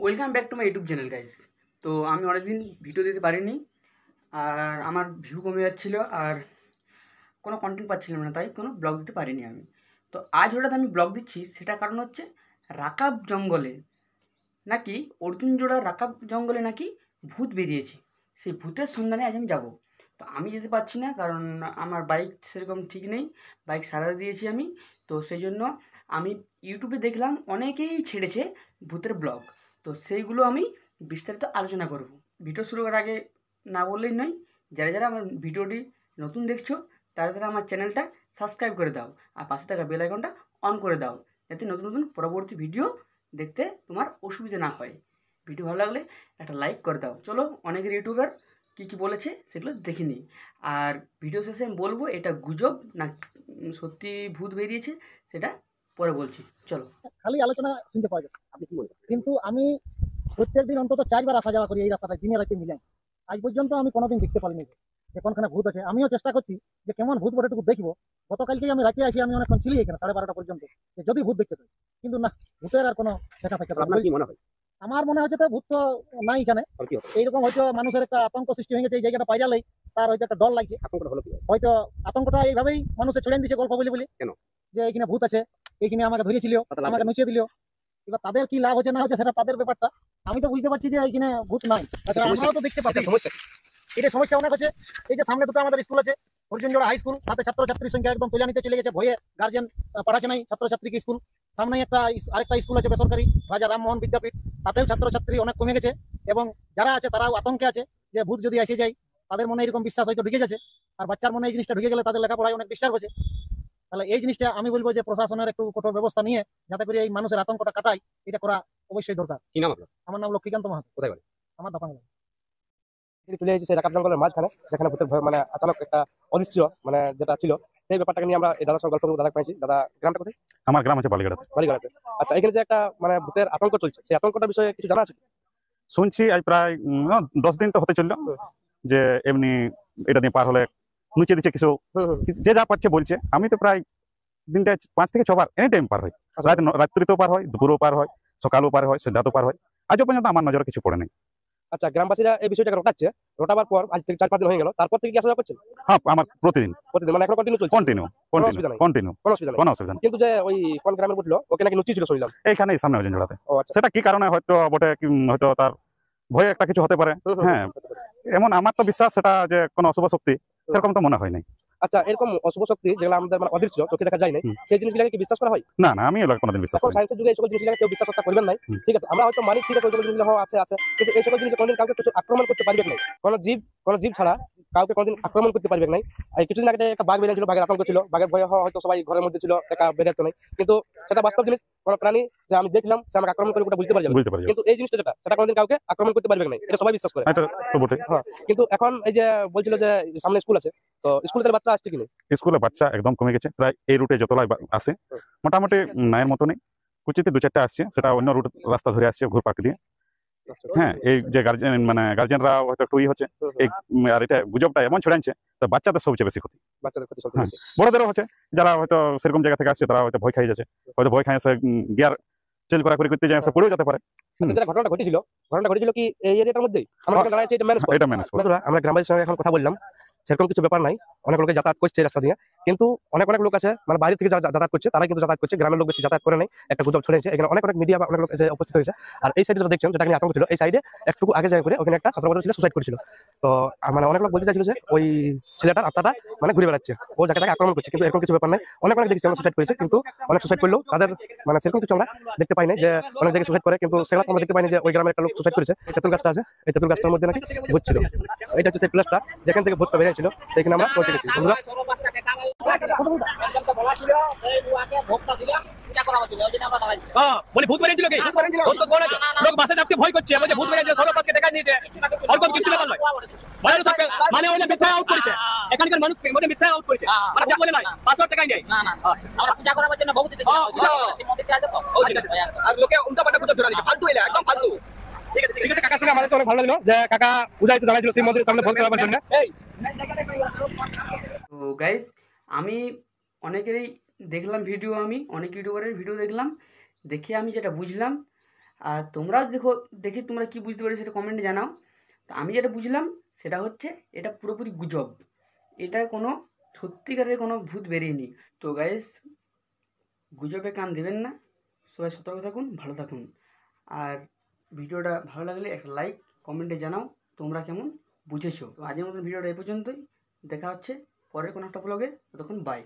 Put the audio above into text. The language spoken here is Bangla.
Welcome back to my YouTube channel guys. তো আমি অনেকদিন ভিডিও দিতে পারিনি, আর আমার ভিউ কমে যাচ্ছিলো আর কোনো কন্টেন্ট পাচ্ছিলাম না, তাই কোনো ব্লগ দিতে পারিনি আমি। তো আজ হঠাৎ আমি ব্লগ দিচ্ছি, সেটা কারণ হচ্ছে রাকাব জঙ্গলে নাকি অর্জুনজোড়া রাকাব জঙ্গলে নাকি ভূত বেরিয়েছে। সেই ভূতের সন্ধানে আজ আমি যাবো। তো আমি যেতে পারছি না, কারণ আমার বাইক সেরকম ঠিক নেই, বাইক সারাতে দিয়েছি আমি। তো সেই জন্য আমি ইউটিউবে দেখলাম অনেকেই ছেড়েছে ভূতের ব্লগ, তো সেইগুলো আমি বিস্তারিত আলোচনা করব। ভিডিও শুরু করার আগে না বললেই নয়, যারা যারা আমার ভিডিওটি নতুন দেখছো তারা তারা আমার চ্যানেলটা সাবস্ক্রাইব করে দাও, আর পাশে থাকা বেল আইকনটা অন করে দাও, যাতে নতুন নতুন পরবর্তী ভিডিও দেখতে তোমার অসুবিধা না হয়। ভিডিও ভালো লাগলে একটা লাইক করে দাও। চলো, অনেকের ইউটিউবার কী বলেছে সেগুলো দেখে নিই, আর ভিডিও শেষে আমি বলবো এটা গুজব না সত্যি ভূত বেরিয়েছে, সেটা পরে বলছি। চলো। খালি আলোচনা শুনতে পাওয়া যাচ্ছে, আপনি কি বলবেন? কিন্তু আমি প্রত্যেকদিন অন্তত 4 বার আসা যাওয়া করি এই রাস্তাটা, দিনে রাতে মিলাই। আজ পর্যন্ত আমি কোনোদিন দেখতে পারিনি যে কোনখানে ভূত আছে। আমিও চেষ্টা করছি যে কেমন ভূত বটেটুকু দেখবো। গতকালকেই আমি রাতে আসি, আমি অনেকক্ষণ ছিলি এখানে 12:30 পর্যন্ত, যে যদি ভূত দেখতে পাই, কিন্তু না, ভূতের আর কোনো দেখা পাইতে পারি না। কি মনে হয়? আমার মনে হচ্ছে তো ভূত তো নাই এখানে। এইরকম হয়তো মানুষের একটা আতঙ্ক সৃষ্টি হয়ে গেছে এই জায়গাটা পাইরালেই, তার হয়তো একটা ডর লাগছে। হয়তো আতঙ্কটা এইভাবেই মানুষের ছড়িয়ে দিচ্ছে গল্প বলি বলি, কেন যে এইখানে ভূত আছে, এইখানে আমাকে ধরিয়েছিল, আমাকে নুচিয়ে দিল। এবার তাদের কি লাভ হচ্ছে না হচ্ছে সেটা তাদের ব্যাপারটা। আমি তো বুঝতে পারছি যে এখানে ভূত নাই, আমরাও তো দেখতে পাচ্ছি। এটা সমস্যা অনেক আছে। এই যে সামনে দুটো আমাদের স্কুল আছে, অর্জুনজোড়া হাই স্কুল, তাতে ছাত্রছাত্রীর সংখ্যা একদম তুলানিতে চলে গেছে। ভয়ে গার্জেন পাঠাচ্ছে নাই ছাত্রছাত্রীকে স্কুল। সামনে আরেকটা স্কুল আছে বেসরকারি, রাজা রামমোহন বিদ্যাপীঠ, তাতেও ছাত্রছাত্রী অনেক কমে গেছে। এবং যারা আছে তারাও আতঙ্কে আছে যে ভূত যদি এসে যায়, তাদের মনে এরকম বিশ্বাস হয়তো ঢুকে যাচ্ছে। আর বাচ্চার মনে এই জিনিসটা ঢুকে গেলে তাদের লেখাপড়ায় অনেক ডিস্টার্ব হচ্ছে। তাহলে এই জিনিসটা আমি বলবো যে প্রশাসনের একটু কঠোর ব্যবস্থা নিয়ে যাতে করে এই মানুষের আতঙ্কটা কাটায়, এটা করা অবশ্যই দরকার। কি নাম আপনার? আমার নাম লক্ষ্মীকান্ত মাহাতো। কোথায় বাড়ি? আমার দাপাঙ্গা। চলে এসেছে রাকাব জঙ্গলের মাঝখানে, যেখানে ভূতের ভয় মানে আচানক একটা অদৃশ্য মানে যেটা ছিল, সেই ব্যাপারটাকে নিয়ে আমরা এই দাদার সঙ্গে গল্প করবো। দাদা পেয়েছি, দাদা গ্রামটা কোথায়? আমার গ্রাম আছে বালিগাড়াতে। বালিগাড়াতে। আচ্ছা, এখানে যে একটা মানে ভূতের আতঙ্ক চলছে, সেই আতঙ্কটার বিষয়ে কিছু জানা আছে? শুনছি আজ প্রায় 10 দিন তো হতে চললো, যে এমনি এটা নিয়ে পার হলে নুচে দিচ্ছে কিছু, যে যা পাচ্ছে বলছে। আমি তো প্রায় দিনটায় 5 থেকে 6 বার এনি টাইম পার হয়। রাত্রিতেও পার হয়, দুপুরেও পার হয়, সকালেও পার হয়, সন্ধ্যাতেও পার হয়। আজও পর্যন্ত আমার নজরে কিছু পড়ে নাই। আচ্ছা, গ্রামবাসীরা এই বিষয়টাকে রটাচ্ছে, রটাবার পর আজ থেকে 4-5 দিন হয়ে গেল, তারপর থেকে কি আসা যাওয়া করছেন? হ্যাঁ, আমার প্রতিদিন মানে এখন কন্টিনিউ চলছে? কন্টিনিউ কোনো অসুবিধা নেই। কিন্তু যে ওই কোন গ্রামের বললো ওকে নাকি লুচি ছিল শুনলাম, এইখানেই সামনে অর্জুনজোড়াতে। আচ্ছা। সেটা কি কারণে হয়তো বটে, হয়তো তার ভয়ে একটা কিছু হতে পারে। হ্যাঁ, এমন আমার তো বিশ্বাস সেটা যে কোনো অশুভ শক্তি, সেরকম তো মনে হয় নাই। আচ্ছা, এরকম অশুভ শক্তি যেগুলো আমাদের মানে অদৃশ্য চোখে দেখা যায় না, সেই জিনিসগুলোকে কি বিশ্বাস করা হয়? না না, আমি এগুলো কোনোদিন বিশ্বাস করি না। সায়েন্সের যুগে এই সকল জিনিসগুলোকে কেউ বিশ্বাস করবেন নাই, ঠিক আছে? আমরা হয়তো মানি, ঠিক আছে, ওই সকল জিনিসগুলো আছে আছে, কিন্তু এই সকল জিনিস কোনোদিন কাউকে কিছু আক্রমণ করতে পারবে না। কোনো জীব ছাড়া কাউকে কোনোদিন আক্রমণ করতে পারবে না। এই কিছুদিন আগে একটা বাঘ বেরিয়েছিল, বাঘের আতঙ্ক ছিল, বাঘের ভয়ে হয়তো সবাই ঘরের মধ্যে ছিল, একা বেরোতো নাই। কিন্তু সেটা বাস্তব জিনিস, কোনো প্রাণী যে আমি দেখলাম সে আমাকে আক্রমণ করে ওটা বুঝতে পারবে। কিন্তু এই জিনিসটা যেটা, সেটা কোনোদিন কাউকে আক্রমণ করতে পারবে না, এটা সবাই বিশ্বাস করে। এটা তো বটে। হ্যাঁ, কিন্তু এখন এই যে বলছিল যে সামনে স্কুল আছে, তো স্কুলের বাচ্চা আসছে কিনা? স্কুলে বাচ্চা একদম কমে গেছে। প্রায় এই রুটে যতলাই আসে মোটামুটি 9 মতো নেই, কুচিতে 2-4টা আসছে, সেটা অন্য রুট রাস্তা ধরে আসছে ঘুরপাক দিয়ে। হ্যাঁ, এই যে গার্জেনরা হয়তো একটু হচ্ছে এই, আর এটা গুজবটা এমন ছড়াচ্ছে, তো বাচ্চাদের সবচেয়ে বেশি ক্ষতি। বাচ্চাদের ক্ষতি সবচেয়ে বেশি। বড়দেরও হচ্ছে, যারা হয়তো সেরকম জায়গা থেকে আসছে তারা হয়তো ভয় খাই যাচ্ছে, হয়তো ভয় খাই গিয়ার চেঞ্জ করা করতে যায়, পড়েও যেতে পারে। যেটা ঘটনাটা ঘটেছিল কি এই এরিয়াটার মধ্যেই? আমরা জানাচ্ছি এটা ম্যানেজ। আমরা গ্রামবাসীর সঙ্গে এখন কথা বললাম, সেরকম কিছু ব্যাপার নাই। অনেক লোকে যাতায়াত করছে রাস্তা দিয়ে, কিন্তু অনেক লোক আছে মানে বাইরে থেকে যাতায়াত করছে, তারা কিন্তু যাতায়াত করছে, গ্রামের লোক বেশি যাতায়াত করে নাই। একটা গুজব ছড়িয়েছে, এখানে অনেক মিডিয়া বা অনেক লোক এসে উপস্থিত হয়েছে। আর এই সাইডে যেটা দেখছেন, যেটা নিয়ে আতঙ্ক ছিল, এই সাইডে একটু আগে যায় করে ওখানে একটা 17 বছর ছিল সুসাইড করেছিল। তো মানে অনেক লোক বলতে চাইছিল যে ওই ছেলেটার আত্মাটা মানে ঘুরে বেড়াচ্ছে, ও যাকে তাকে আক্রমণ করছে, কিন্তু এরকম কিছু ব্যাপার নাই। অনেক দেখছি আমরা সুসাইড করেছে, কিন্তু অনেক সুসাইড করলেও তাদের মানে সেরকম কিছু আমরা দেখতে পাই নাই যে অনেক জায়গায় সুসাইড করে, কিন্তু সেগুলো আমরা দেখতে পাইনি যে ওই গ্রামের একটা লোক সুসাইড করেছে। তেঁতুল গাছটা আছে, এই তেঁতুল গাছটার মধ্যে নাকি ভূত ছিল। এটা হচ্ছে সেই প্লেসটা যেখান থেকে ভূতটা বেরিয়েছিল, সেইখানে আমরা পৌঁছে গেছি। বন্ধুরা, বলে ভূত বেরিয়েছিল কি? লোক বাসে চাপতে ভয় করছে, বলছে ভূত বেরিয়েছে, সরো পাশকে টাকা নিয়েছে, ওরকম কিছু ব্যাপার নয়। মানে ওইটা মিথ্যা আউট করেছে, এখানকার মানুষ মানে মিথ্যা আউট করেছে, মানে বলে নয় 500 টাকাই নেই। না না, আমরা পূজা করার জন্য বহুত দিতেছি, মন্দিরে আছে তো, আর লোকে উল্টা পাল্টা গুজব ছড়াচ্ছে, ফালতু এলা, একদম ফালতু। ঠিক আছে, কাকার সঙ্গে আমাদের অনেক ভালো লাগলো যে কাকা পূজায় তো জানাইছিল সেই মন্দিরের সামনে ভোট করার জন্য। তো গাইজ, আমি অনেকেরই দেখলাম ভিডিও, আমি অনেক ইউটিউবারের ভিডিও দেখলাম, দেখে আমি যেটা বুঝলাম, আর তোমরাও দেখি তোমরা কি বুঝতে পারি সেটা কমেন্টে জানাও। তো আমি যেটা বুঝলাম সেটা হচ্ছে এটা পুরোপুরি গুজব, এটা কোনো সত্যিকারের কোনো ভূত বেরিয়েনি। তো গাইস, গুজবে কান দেবেন না, সবাই সতর্ক থাকুন, ভালো থাকুন। আর ভিডিওটা ভালো লাগলে একটা লাইক কমেন্টে জানাও তোমরা কেমন বুঝেছো। তো আজকের মতন ভিডিওটা এই পর্যন্তই, দেখা হচ্ছে পরের কোনো একটা ব্লগে, ততক্ষণ বাই।